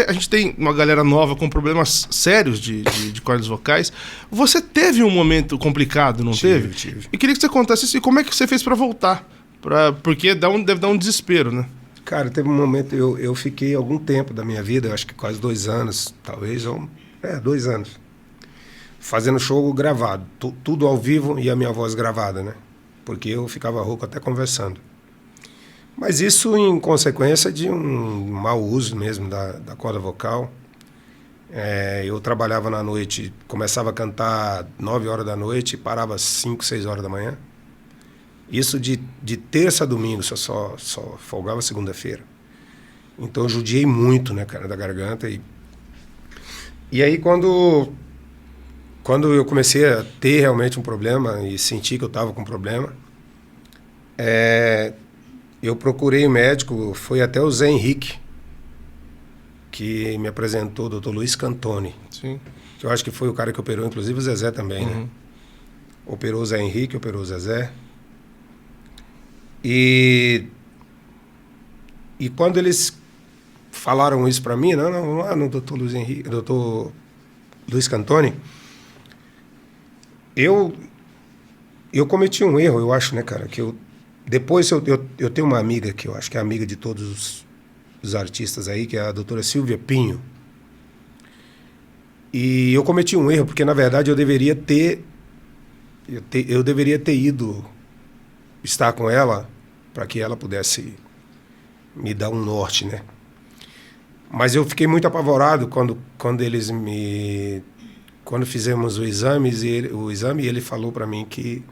A gente tem uma galera nova com problemas sérios de cordas vocais. Você teve um momento complicado, não teve? Tive. E queria que você contasse isso. E como é que você fez pra voltar? Porque deve dar um desespero, né? Cara, teve um momento, eu fiquei algum tempo da minha vida, acho que quase 2 anos, talvez, 2 anos, fazendo show gravado, tudo ao vivo e a minha voz gravada, né? Porque eu ficava rouco até conversando. Mas isso em consequência de um mau uso mesmo da corda vocal. Eu trabalhava na noite, começava a cantar 9 horas da noite e parava às 5, 6 horas da manhã. Isso de terça a domingo, só folgava segunda-feira. Então eu judiei muito, né, cara, da garganta. E aí quando eu comecei a ter realmente um problema e senti que eu estava com um problema, eu procurei um médico, foi até o Zé Henrique, que me apresentou o Dr. Luiz Cantoni. Sim. Que eu acho que foi o cara que operou, inclusive o Zezé também, né? Operou o Zé Henrique, operou o Zezé. E quando eles falaram isso para mim, não, lá no Dr. Luiz Henrique, Dr. Luiz Cantoni, eu cometi um erro, eu acho, né, cara, que depois eu tenho uma amiga que eu acho que é amiga de todos os artistas aí, que é a doutora Silvia Pinho. E eu cometi um erro, porque na verdade eu deveria ter ido estar com ela para que ela pudesse me dar um norte, né? Mas eu fiquei muito apavorado quando eles quando fizemos o exame e ele falou para mim que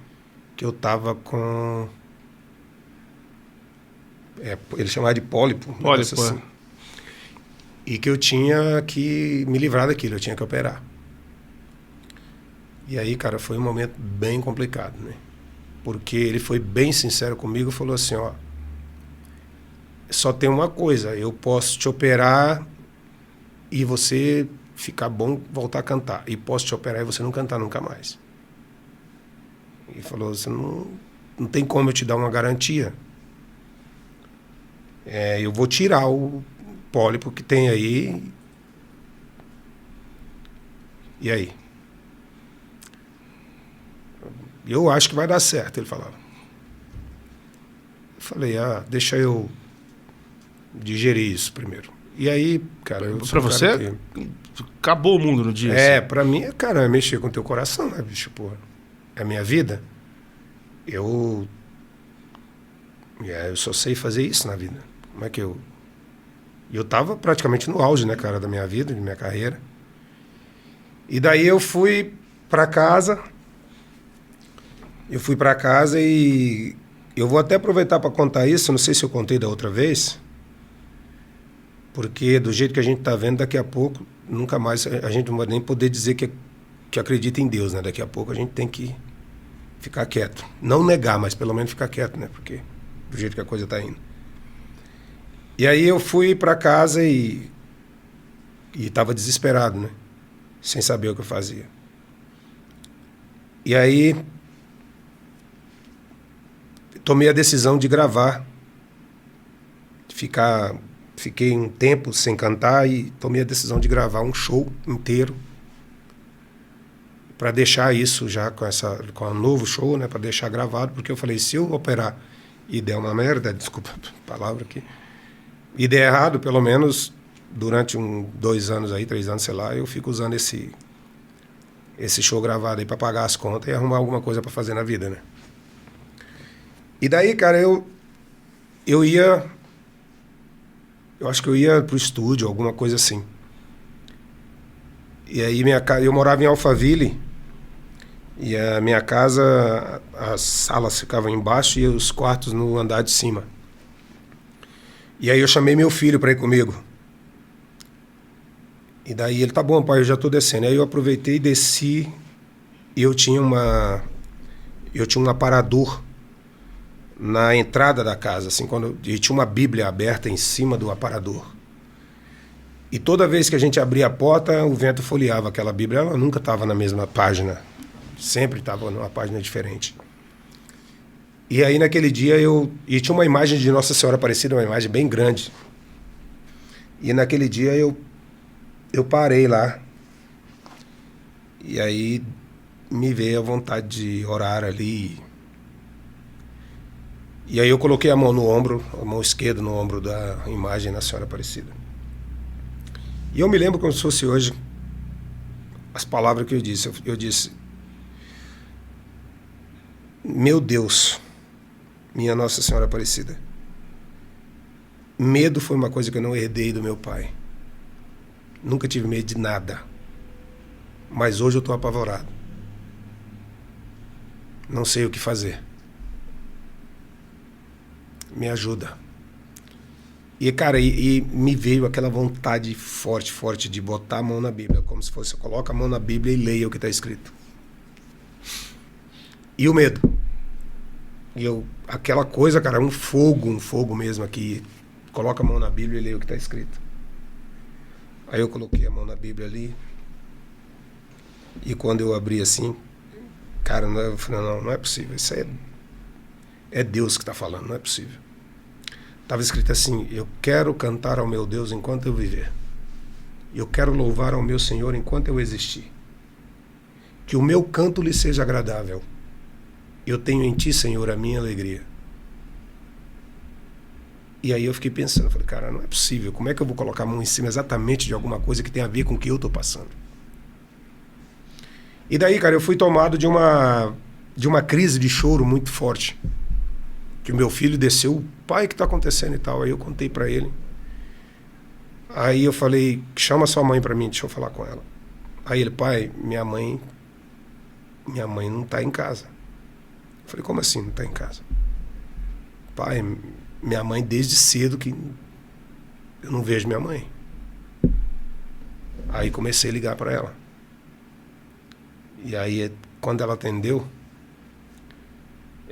eu estava com ele chamava de pólipo, assim, e que eu tinha que me livrar daquilo, eu tinha que operar. E aí, cara, foi um momento bem complicado, né? Porque ele foi bem sincero comigo e falou assim, ó, só tem uma coisa, eu posso te operar e você ficar bom, voltar a cantar. E posso te operar e você não cantar nunca mais. E falou, você não tem como eu te dar uma garantia. Eu vou tirar o pólipo que tem aí. E aí? Eu acho que vai dar certo, ele falava. Eu falei, deixa eu digerir isso primeiro. E aí, cara... Pra você, acabou o mundo no dia. Assim. Pra mim, cara, é mexer com o teu coração, né, bicho, porra? É a minha vida. Eu só sei fazer isso na vida. Como é que eu tava praticamente no auge, né, cara, da minha vida, da minha carreira. E daí eu fui pra casa... e eu vou até aproveitar para contar isso, não sei se eu contei da outra vez, porque do jeito que a gente está vendo, daqui a pouco, nunca mais a gente não vai nem poder dizer que acredita em Deus, né? Daqui a pouco a gente tem que ficar quieto. Não negar, mas pelo menos ficar quieto, né? Porque do jeito que a coisa está indo. E aí eu fui para casa e estava desesperado, né? Sem saber o que eu fazia. E aí... tomei a decisão de gravar. Fiquei um tempo sem cantar e tomei a decisão de gravar um show inteiro para deixar isso já com um novo show, né, para deixar gravado, porque eu falei, se eu operar e der uma merda, desculpa a palavra aqui, e der errado, pelo menos durante 2 anos aí, 3 anos, sei lá, eu fico usando esse show gravado aí para pagar as contas e arrumar alguma coisa para fazer na vida, né? E daí, cara, eu acho que eu ia pro estúdio, alguma coisa assim. E aí eu morava em Alphaville, e a minha casa, as salas ficavam embaixo e os quartos no andar de cima. E aí eu chamei meu filho para ir comigo. E daí ele, tá bom, pai, eu já tô descendo. Aí eu aproveitei e desci, e eu tinha um aparador na entrada da casa, assim, e tinha uma Bíblia aberta em cima do aparador. E toda vez que a gente abria a porta, o vento folheava aquela Bíblia. Ela nunca estava na mesma página, sempre estava numa página diferente. E aí naquele dia e tinha uma imagem de Nossa Senhora Aparecida, uma imagem bem grande. E naquele dia eu parei lá. E aí me veio a vontade de orar ali. E aí eu coloquei a mão no ombro, a mão esquerda no ombro da imagem da Senhora Aparecida. E eu me lembro como se fosse hoje as palavras que eu disse. Eu disse: meu Deus, minha Nossa Senhora Aparecida, medo foi uma coisa que eu não herdei do meu pai. Nunca tive medo de nada. Mas hoje eu estou apavorado. Não sei o que fazer. Me ajuda. E, cara, e me veio aquela vontade forte, forte de botar a mão na Bíblia, como se fosse, coloca a mão na Bíblia e leia o que está escrito. E o medo. E aquela coisa, cara, um fogo mesmo aqui. Coloca a mão na Bíblia e leia o que está escrito. Aí eu coloquei a mão na Bíblia ali. E quando eu abri assim, cara, eu falei, não é possível. Isso é Deus que está falando, não é possível. Estava escrito assim: eu quero cantar ao meu Deus enquanto eu viver. Eu quero louvar ao meu Senhor enquanto eu existir. Que o meu canto lhe seja agradável. Eu tenho em ti, Senhor, a minha alegria. E aí eu fiquei pensando, falei, cara, não é possível. Como é que eu vou colocar a mão em cima exatamente de alguma coisa que tem a ver com o que eu estou passando? E daí, cara, eu fui tomado de uma crise de choro muito forte. Que o meu filho desceu, pai, o que está acontecendo e tal. Aí eu contei para ele. Aí eu falei, chama sua mãe para mim, deixa eu falar com ela. Aí ele, pai, minha mãe não está em casa. Eu falei, como assim não está em casa? Pai, minha mãe desde cedo que eu não vejo minha mãe. Aí comecei a ligar para ela. E aí, quando ela atendeu,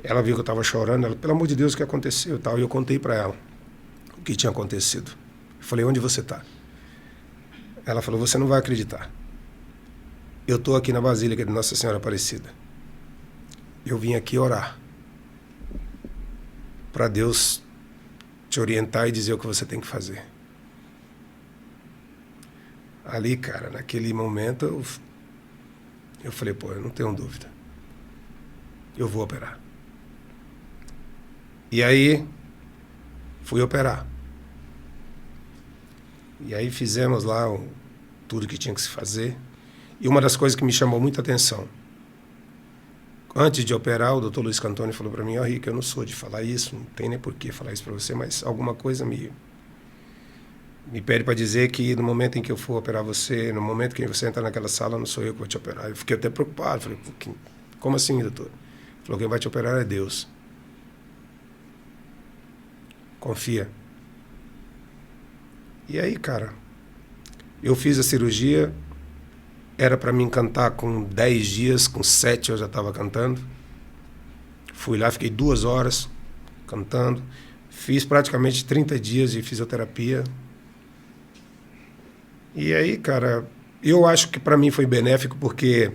ela viu que eu estava chorando. Ela, pelo amor de Deus, o que aconteceu? E eu contei para ela o que tinha acontecido. Eu falei, onde você está? Ela falou, você não vai acreditar. Eu estou aqui na Basílica de Nossa Senhora Aparecida. Eu vim aqui orar para Deus te orientar e dizer o que você tem que fazer. Ali, cara, naquele momento, eu falei, pô, eu não tenho dúvida. Eu vou operar. E aí, fui operar. E aí fizemos lá tudo que tinha que se fazer. E uma das coisas que me chamou muita atenção, antes de operar, o Dr. Luiz Cantoni falou para mim, Rick, eu não sou de falar isso, não tem nem por que falar isso para você, mas alguma coisa me pede para dizer que no momento em que eu for operar você, no momento que você entrar naquela sala, não sou eu que vou te operar. Eu fiquei até preocupado, falei, como assim, doutor? Ele falou, quem vai te operar é Deus. Confia. E aí, cara, eu fiz a cirurgia, era para mim cantar com 10 dias, com 7 eu já estava cantando. Fui lá, fiquei 2 horas cantando, fiz praticamente 30 dias de fisioterapia. E aí, cara, eu acho que para mim foi benéfico porque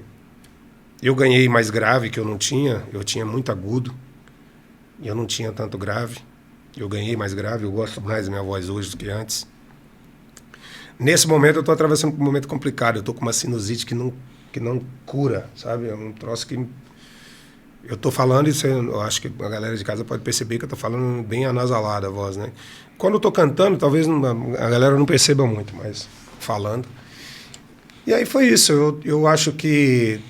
eu ganhei mais grave que eu tinha muito agudo, e eu não tinha tanto grave. Eu ganhei mais grave, eu gosto mais da minha voz hoje do que antes. Nesse momento eu estou atravessando por um momento complicado, eu estou com uma sinusite que não cura, sabe? É um troço que eu estou falando, e eu acho que a galera de casa pode perceber que eu estou falando bem anasalada a voz, né? Quando eu estou cantando, talvez a galera não perceba muito, mas falando. E aí foi isso, eu acho que,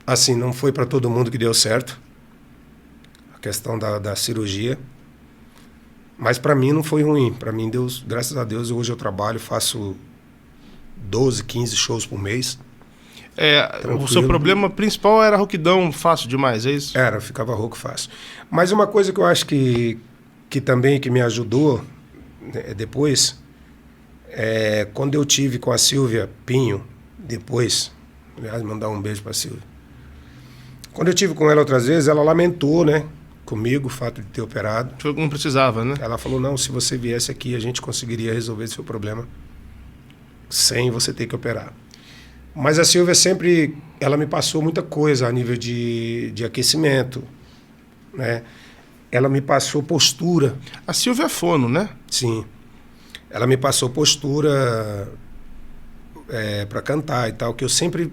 assim, não foi para todo mundo que deu certo, a questão da cirurgia. Mas para mim não foi ruim. Para mim, Deus, graças a Deus, hoje eu trabalho, faço 12, 15 shows por mês. O seu problema principal era rouquidão fácil demais, é isso? Era, ficava rouco fácil. Mas uma coisa que eu acho que também que me ajudou, né, depois, quando eu tive com a Silvia Pinho, depois, aliás, mandar um beijo para a Silvia. Quando eu tive com ela outras vezes, ela lamentou, né? Comigo, o fato de ter operado. Não precisava, né? Ela falou, não, se você viesse aqui, a gente conseguiria resolver seu problema sem você ter que operar. Mas a Silvia sempre, ela me passou muita coisa a nível de aquecimento, né? Ela me passou postura. A Silvia é fono, né? Sim. ela me passou postura para cantar e tal, que eu sempre...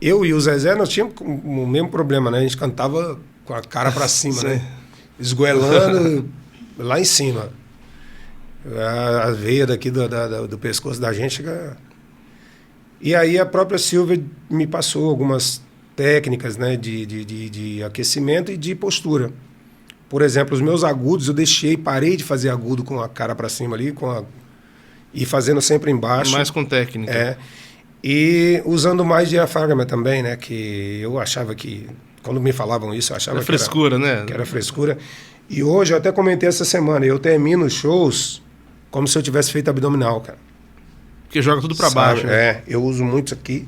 Eu e o Zezé, nós tínhamos o mesmo problema, né? A gente cantava com a cara para cima, né? Esgoelando lá em cima. A veia daqui do pescoço da gente chega... E aí a própria Silvia me passou algumas técnicas, né, de aquecimento e de postura. Por exemplo, os meus agudos eu parei de fazer agudo com a cara para cima ali, e fazendo sempre embaixo. Mais com técnica. E usando mais diafragma também, né, que eu achava que, quando me falavam isso, eu achava era frescura, né? Que era frescura. E hoje, eu até comentei essa semana, eu termino os shows como se eu tivesse feito abdominal, cara. Porque joga tudo para baixo. Né? Eu uso muito isso aqui.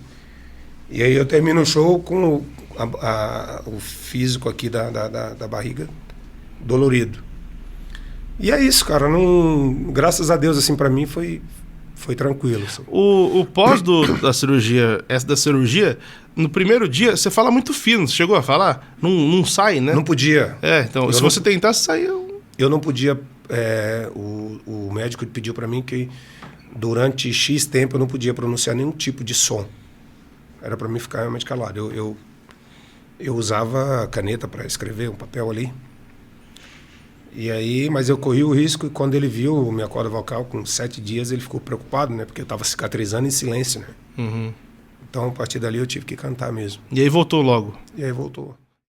E aí eu termino o show com o físico aqui da barriga dolorido. E é isso, cara. Graças a Deus, assim, para mim foi tranquilo. Assim. O pós da cirurgia, no primeiro dia, você fala muito fino. Você chegou a falar? Não sai, né? Não podia. Então, se você tentasse sair... Eu não podia... o médico pediu para mim que durante X tempo eu não podia pronunciar nenhum tipo de som. Era para mim ficar realmente calado. Eu usava caneta para escrever, um papel ali. E aí, mas eu corri o risco e quando ele viu minha corda vocal com 7 dias, ele ficou preocupado, né? Porque eu estava cicatrizando em silêncio, né? Uhum. Então, a partir dali, eu tive que cantar mesmo. E aí voltou logo? E aí voltou.